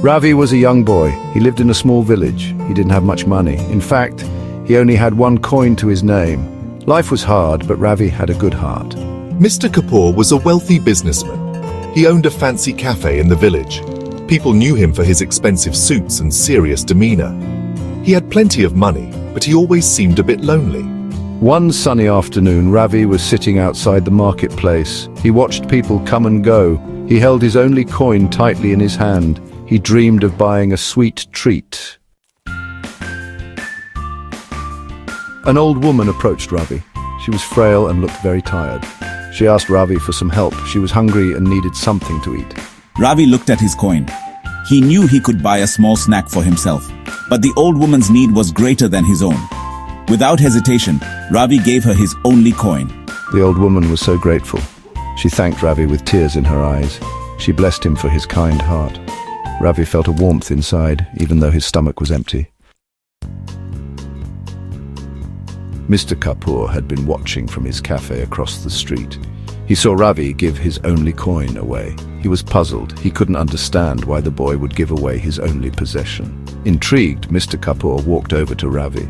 Ravi was a young boy. He lived in a small village. He didn't have much money. In fact, he only had one coin to his name. Life was hard, but Ravi had a good heart. Mr. Kapoor was a wealthy businessman. He owned a fancy cafe in the village. People knew him for his expensive suits and serious demeanor. He had plenty of money, but he always seemed a bit lonely. One sunny afternoon, Ravi was sitting outside the marketplace. He watched people come and go. He held his only coin tightly in his hand. He dreamed of buying a sweet treat. An old woman approached Ravi. She was frail and looked very tired. She asked Ravi for some help. She was hungry and needed something to eat. Ravi looked at his coin. He knew he could buy a small snack for himself, but the old woman's need was greater than his own. Without hesitation, Ravi gave her his only coin. The old woman was so grateful. She thanked Ravi with tears in her eyes. She blessed him for his kind heart. Ravi felt a warmth inside, even though his stomach was empty. Mr. Kapoor had been watching from his cafe across the street. He saw Ravi give his only coin away. He was puzzled. He couldn't understand why the boy would give away his only possession. Intrigued, Mr. Kapoor walked over to Ravi.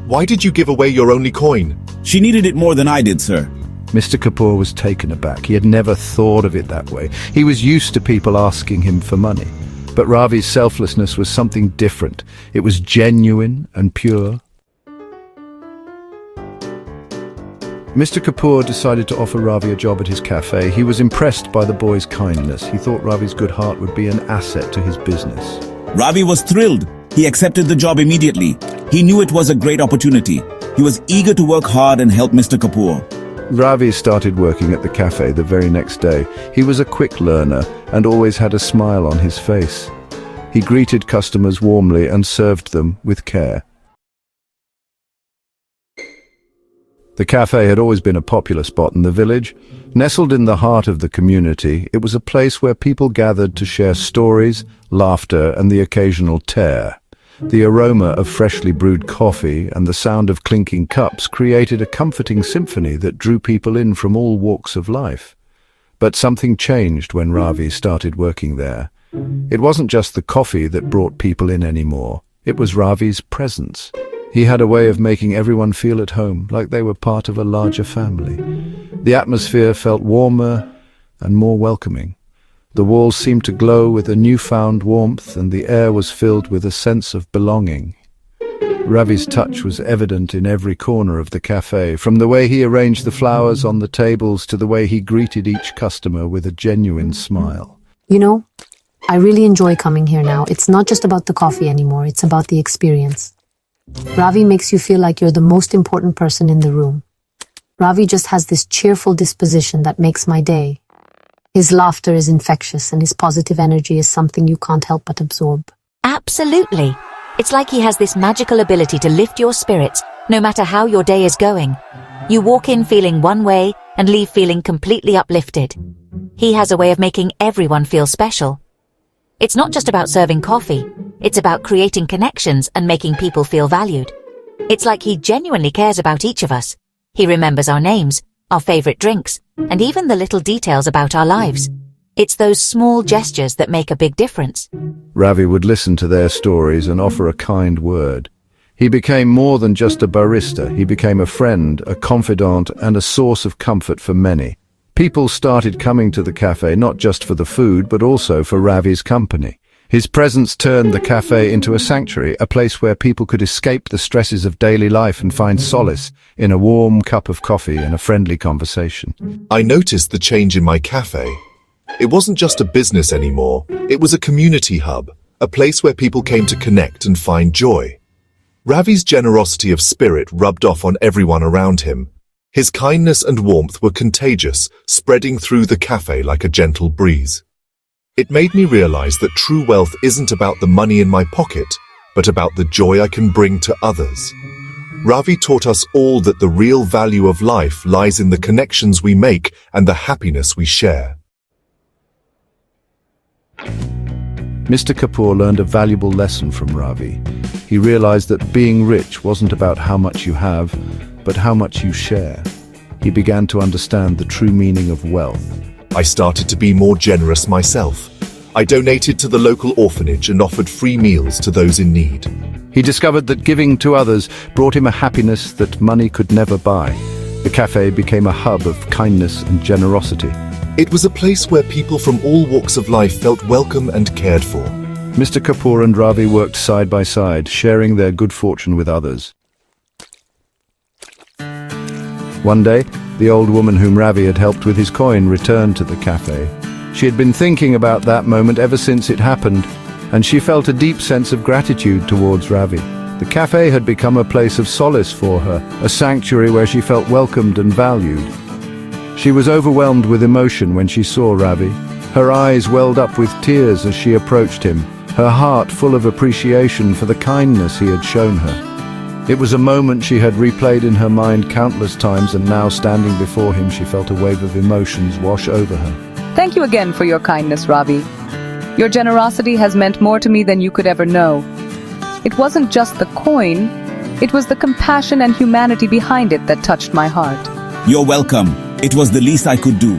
Why did you give away your only coin? She needed it more than I did, sir. Mr. Kapoor was taken aback. He had never thought of it that way. He was used to people asking him for money. But Ravi's selflessness was something different. It was genuine and pure. Mr. Kapoor decided to offer Ravi a job at his cafe. He was impressed by the boy's kindness. He thought Ravi's good heart would be an asset to his business. Ravi was thrilled. He accepted the job immediately. He knew it was a great opportunity. He was eager to work hard and help Mr. Kapoor. Ravi started working at the cafe the very next day. He was a quick learner and always had a smile on his face. He greeted customers warmly and served them with care. The cafe had always been a popular spot in the village. Nestled in the heart of the community, it was a place where people gathered to share stories, laughter, and the occasional tear. The aroma of freshly brewed coffee and the sound of clinking cups created a comforting symphony that drew people in from all walks of life. But something changed when Ravi started working there. It wasn't just the coffee that brought people in anymore. It was Ravi's presence. He had a way of making everyone feel at home, like they were part of a larger family. The atmosphere felt warmer and more welcoming. The walls seemed to glow with a newfound warmth, and the air was filled with a sense of belonging. Ravi's touch was evident in every corner of the cafe, from the way he arranged the flowers on the tables to the way he greeted each customer with a genuine smile. You know, I really enjoy coming here now. It's not just about the coffee anymore, it's about the experience. Ravi makes you feel like you're the most important person in the room. Ravi just has this cheerful disposition that makes my day. His laughter is infectious, and his positive energy is something you can't help but absorb. Absolutely. It's like he has this magical ability to lift your spirits, no matter how your day is going. You walk in feeling one way and leave feeling completely uplifted. He has a way of making everyone feel special. It's not just about serving coffee. It's about creating connections and making people feel valued. It's like he genuinely cares about each of us. He remembers our names, our favorite drinks, and even the little details about our lives. It's those small gestures that make a big difference. Ravi would listen to their stories and offer a kind word. He became more than just a barista. He became a friend, a confidant, and a source of comfort for many. People started coming to the cafe not just for the food, but also for Ravi's company. His presence turned the cafe into a sanctuary, a place where people could escape the stresses of daily life and find solace in a warm cup of coffee and a friendly conversation. I noticed the change in my cafe. It wasn't just a business anymore. It was a community hub, a place where people came to connect and find joy. Ravi's generosity of spirit rubbed off on everyone around him. His kindness and warmth were contagious, spreading through the cafe like a gentle breeze. It made me realize that true wealth isn't about the money in my pocket, but about the joy I can bring to others. Ravi taught us all that the real value of life lies in the connections we make and the happiness we share. Mr. Kapoor learned a valuable lesson from Ravi. He realized that being rich wasn't about how much you have, but how much you share. He began to understand the true meaning of wealth. I started to be more generous myself. I donated to the local orphanage and offered free meals to those in need. He discovered that giving to others brought him a happiness that money could never buy. The cafe became a hub of kindness and generosity. It was a place where people from all walks of life felt welcome and cared for. Mr. Kapoor and Ravi worked side by side, sharing their good fortune with others. One day, the old woman whom Ravi had helped with his coin returned to the cafe. She had been thinking about that moment ever since it happened, and she felt a deep sense of gratitude towards Ravi. The cafe had become a place of solace for her, a sanctuary where she felt welcomed and valued. She was overwhelmed with emotion when she saw Ravi. Her eyes welled up with tears as she approached him, her heart full of appreciation for the kindness he had shown her. It was a moment she had replayed in her mind countless times, and now standing before him she felt a wave of emotions wash over her. Thank you again for your kindness, Ravi. Your generosity has meant more to me than you could ever know. It wasn't just the coin, it was the compassion and humanity behind it that touched my heart. You're welcome. It was the least I could do.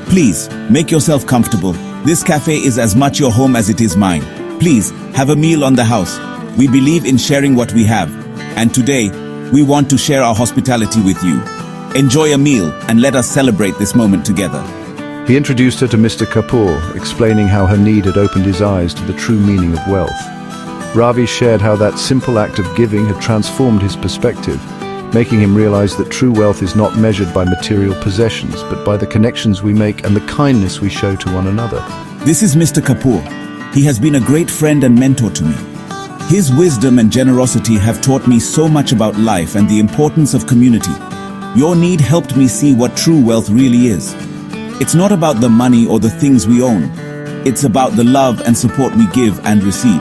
Please, make yourself comfortable. This cafe is as much your home as it is mine. Please, have a meal on the house. We believe in sharing what we have. And today, we want to share our hospitality with you. Enjoy a meal and let us celebrate this moment together. He introduced her to Mr. Kapoor, explaining how her need had opened his eyes to the true meaning of wealth. Ravi shared how that simple act of giving had transformed his perspective, making him realize that true wealth is not measured by material possessions, but by the connections we make and the kindness we show to one another. This is Mr. Kapoor. He has been a great friend and mentor to me. His wisdom and generosity have taught me so much about life and the importance of community. Your need helped me see what true wealth really is. It's not about the money or the things we own. It's about the love and support we give and receive.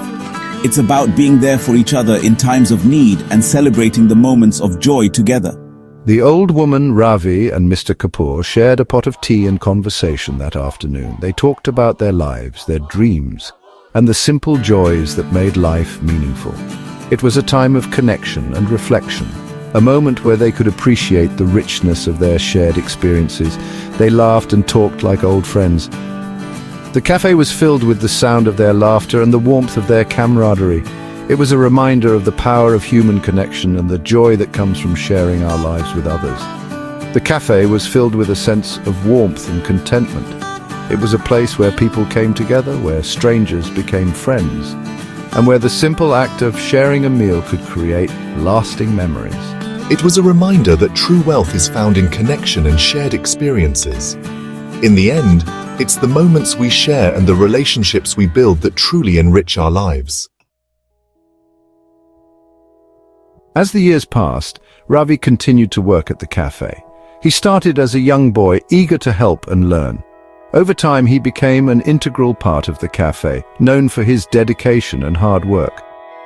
It's about being there for each other in times of need and celebrating the moments of joy together. The old woman, Ravi, and Mr. Kapoor shared a pot of tea and conversation that afternoon. They talked about their lives, their dreams, and the simple joys that made life meaningful. It was a time of connection and reflection, a moment where they could appreciate the richness of their shared experiences. They laughed and talked like old friends. The cafe was filled with the sound of their laughter and the warmth of their camaraderie. It was a reminder of the power of human connection and the joy that comes from sharing our lives with others. The cafe was filled with a sense of warmth and contentment. It was a place where people came together, where strangers became friends, and where the simple act of sharing a meal could create lasting memories. It was a reminder that true wealth is found in connection and shared experiences. In the end, it's the moments we share and the relationships we build that truly enrich our lives. As the years passed, Ravi continued to work at the cafe. He started as a young boy, eager to help and learn. Over time, he became an integral part of the cafe, known for his dedication and hard work.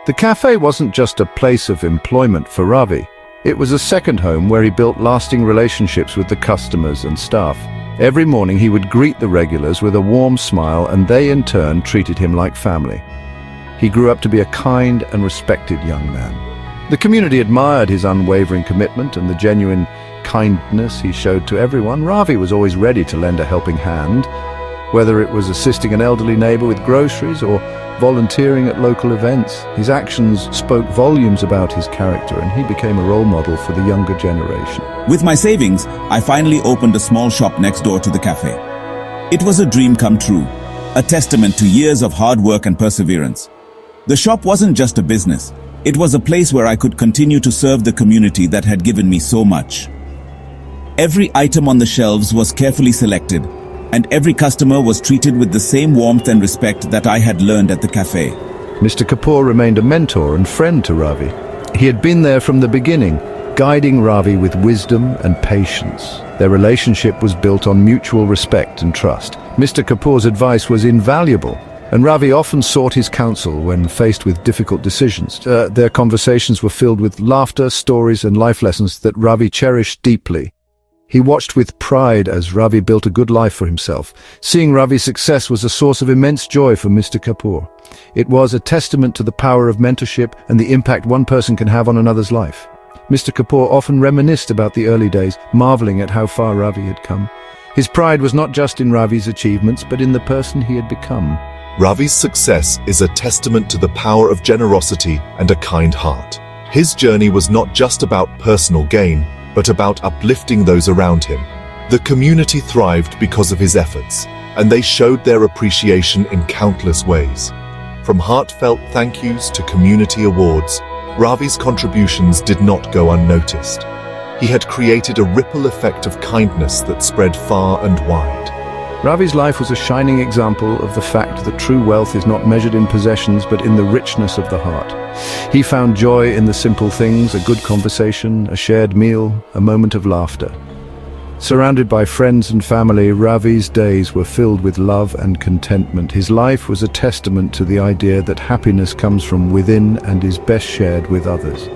The cafe wasn't just a place of employment for Ravi. It was a second home where he built lasting relationships with the customers and staff. Every morning he would greet the regulars with a warm smile, and they in turn treated him like family. He grew up to be a kind and respected young man. The community admired his unwavering commitment and the genuine kindness he showed to everyone. Ravi was always ready to lend a helping hand, whether it was assisting an elderly neighbor with groceries or volunteering at local events. His actions spoke volumes about his character, and he became a role model for the younger generation. With my savings, I finally opened a small shop next door to the cafe. It was a dream come true, a testament to years of hard work and perseverance. The shop wasn't just a business. It was a place where I could continue to serve the community that had given me so much. Every item on the shelves was carefully selected, and every customer was treated with the same warmth and respect that I had learned at the cafe. Mr. Kapoor remained a mentor and friend to Ravi. He had been there from the beginning, guiding Ravi with wisdom and patience. Their relationship was built on mutual respect and trust. Mr. Kapoor's advice was invaluable, and Ravi often sought his counsel when faced with difficult decisions. Their conversations were filled with laughter, stories, and life lessons that Ravi cherished deeply. He watched with pride as Ravi built a good life for himself. Seeing Ravi's success was a source of immense joy for Mr. Kapoor. It was a testament to the power of mentorship and the impact one person can have on another's life. Mr. Kapoor often reminisced about the early days, marveling at how far Ravi had come. His pride was not just in Ravi's achievements, but in the person he had become. Ravi's success is a testament to the power of generosity and a kind heart. His journey was not just about personal gain, but about uplifting those around him. The community thrived because of his efforts, and they showed their appreciation in countless ways. From heartfelt thank yous to community awards, Ravi's contributions did not go unnoticed. He had created a ripple effect of kindness that spread far and wide. Ravi's life was a shining example of the fact that true wealth is not measured in possessions but in the richness of the heart. He found joy in the simple things, a good conversation, a shared meal, a moment of laughter. Surrounded by friends and family, Ravi's days were filled with love and contentment. His life was a testament to the idea that happiness comes from within and is best shared with others.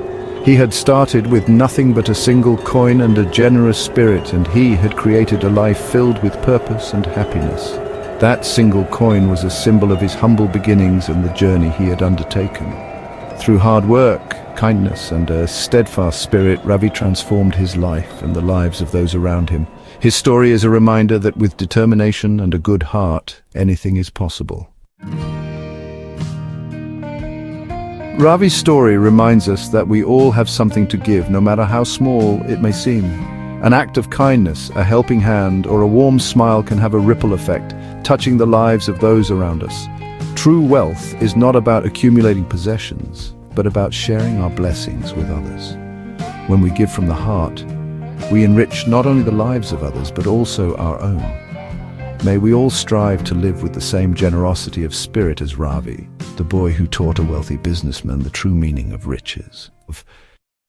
He had started with nothing but a single coin and a generous spirit, and he had created a life filled with purpose and happiness. That single coin was a symbol of his humble beginnings and the journey he had undertaken. Through hard work, kindness, and a steadfast spirit, Ravi transformed his life and the lives of those around him. His story is a reminder that with determination and a good heart, anything is possible. Ravi's story reminds us that we all have something to give, no matter how small it may seem. An act of kindness, a helping hand, or a warm smile can have a ripple effect, touching the lives of those around us. True wealth is not about accumulating possessions, but about sharing our blessings with others. When we give from the heart, we enrich not only the lives of others, but also our own. May we all strive to live with the same generosity of spirit as Ravi, the boy who taught a wealthy businessman the true meaning of riches.